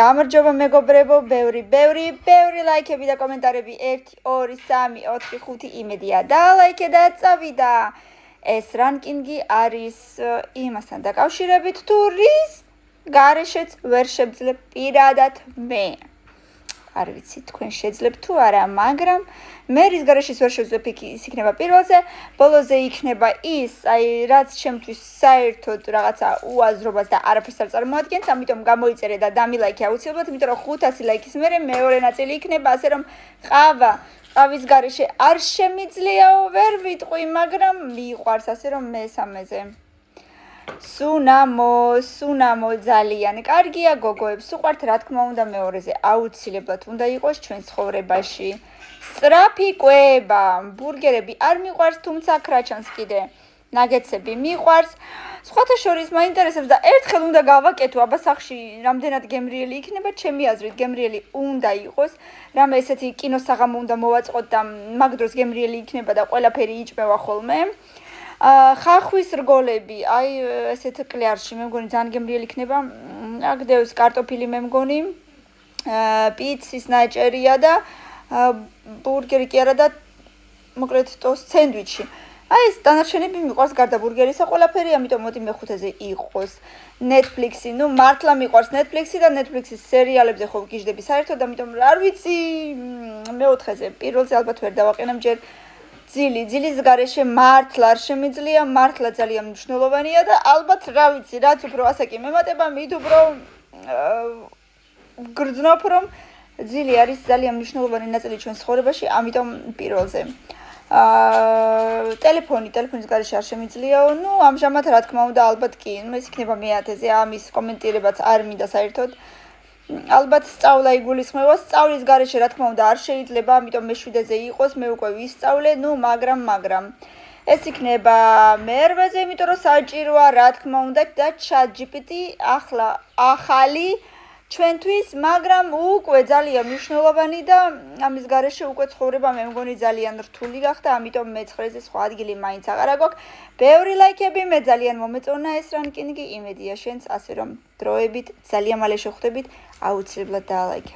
გამარჯობა მეგობრებო, ბევრი ლაიქები და კომენტარები 1 2 3 4 5 იმედია და ლაიქე და წავიდა. ეს რანკინგი არის იმასთან დაკავშირებით თუ რის გარეშეც ვერ შევძლებ პირადად მე. არ ვიცი თქვენ შეძლებთ თუ არა, მაგრამ მე რის გარეშეც ვერ შევძლებ ის იქნება პირველზე, ბოლოზე იქნება ის, რაც ჩემთვის საერთოდ რაღაცა უაზრობას და არაფერს არ წარმოადგენს, ამიტომ გამოიწერე და დამილაიქე აუცილებლად, იმიტომ რომ 500 ლაიქის მერე მეორე ნაწილი იქნება, ასე რომ ყავის გარეშე არ შემიძლიაო, ვერ ვიტყვი, მაგრამ მიყვარს, ასე რომ მესამეზე. სუნამო ძალიან კარგია გოგოებს უყვართ, რა თქმა უნდა მეორეზე აუცილებლად უნდა იყოს ჩვენ ცხოვრებაში. სწრაფი კვება, ბურგერები არ მიყვარს, თუმცა კრაჩანს კიდე ნაგეცები მიყვარს. სხვათა შორის მაინტერესებს და ერთხელ უნდა გავაკეთო, აბა სახში რამდენად გემრიელი იქნება, ჩემი აზრით გემრიელი უნდა იყოს, რამე ესეთი კინოსაღამო უნდა მოვაწყოთ და მაგ დროს გემრიელი იქნება და ყველაფერი იჭმევა ხოლმე. ხახვის რგოლები, ესეთ კლეარში მე მგონი ძალიან გემრიელი იქნება. აგდევს კარტოფილი მე მგონი, პიცის ნაჭერია და ბურგერი კი არა და მოკლედ ტოს სენდვიჩი. ეს დანარჩენები მიყვარს გარდა ბურგერისა ყველაფერი, ამიტომ მოდი მე-5-ზე იყოს Netflix-ი. ნუ მართლა მიყვარს Netflix-ი და Netflix-ის სერიალებზე ხო ვგიჟდები საერთოდ, ამიტომ არ ვიცი მე-4-ზე, პირველზე ალბათ ვერ დავაყენებ ჯერ. ძილის გარეშე მართლა არ შემიძლია, მართლა ძალიან მნიშვნელოვანია და ალბათ რა ვიცი, რაც უფრო ასაკი მემატება, მით უფრო გრძნობ, რომ ძილი არის ძალიან მნიშვნელოვანი ნაწილი ჩვენ ცხოვრებაში, ამიტომ პირველზე. ტელეფონის გარეშე არ შემიძლიაო, ნუ ამჟამად რა თქმა უნდა ალბათ კი, ეს იქნება მე-10-ზე, ამის კომენტირებაც არ მინდა საერთოდ. ალბათ სწავლა იგულისხმება, სწავლის გარეშე რა თქმა უნდა არ შეიძლება, ამიტომ მე-7-ზე იყოს, მე უკვე ვისწავლე, ნუ მაგრამ ეს იქნება მე-8-ზე, იმიტომ რომ საჭიროა რა თქმა უნდა და ChatGPT ახლა ახალი ჩვენთვის, მაგრამ უკვე ძალიან მნიშვნელოვანი და ამის გარეშე უკვე ცხოვრება მე მგონი ძალიან რთული გახდა, ამიტომ მე-9-ზე სხვა ადგილი მაინც აღარა გვაქვს. ბევრი ლაიქები, მე ძალიან მომეწონა ეს რანკინგი, იმედია შენც, ასე რომ დროებით ძალიან მალე შევხვდებით, აუცილებლად დაალაიქე.